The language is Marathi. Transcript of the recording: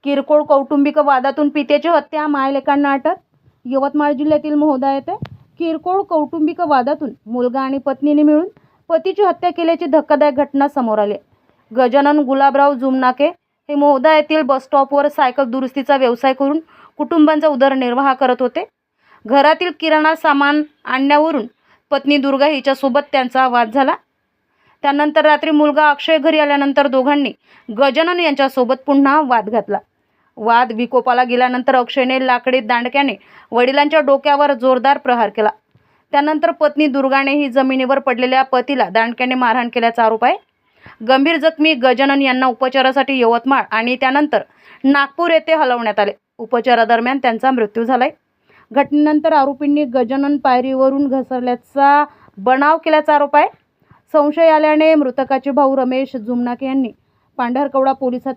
किरकोळ कौटुंबिक वादातून पित्याची हत्या, मायलेकांना अटक. यवतमाळ जिल्ह्यातील मोहोदा येथे किरकोळ कौटुंबिक वादातून मुलगा आणि पत्नीने मिळून पतीची हत्या केल्याची धक्कादायक घटना समोर आली. गजानन गुलाबराव जुमनाके हे मोहोदा येथील बस स्टॉपवर सायकल दुरुस्तीचा व्यवसाय करून कुटुंबांचा उदरनिर्वाह करत होते. घरातील किराणा सामान आणण्यावरून पत्नी दुर्गा हिच्यासोबत त्यांचा वाद झाला. त्यानंतर रात्री मुलगा अक्षय घरी आल्यानंतर दोघांनी गजानन यांच्यासोबत पुन्हा वाद घातला. वाद विकोपाला गेल्यानंतर अक्षयने लाकडी दांडक्याने वडिलांच्या डोक्यावर जोरदार प्रहार केला. त्यानंतर पत्नी दुर्गानेही जमिनीवर पडलेल्या पतीला दांडक्याने मारहाण केल्याचा आरोप आहे. गंभीर जखमी गजानन यांना उपचारासाठी यवतमाळ आणि त्यानंतर नागपूर येथे हलवण्यात आले. उपचारादरम्यान त्यांचा मृत्यू झालाय. घटनेनंतर आरोपींनी गजानन पायरीवरून घसरल्याचा बनाव केल्याचा आरोप आहे. संशय आल्याने मृतकाचे भाऊ रमेश जुमनाके यांनी पांढरकवडा पोलिसात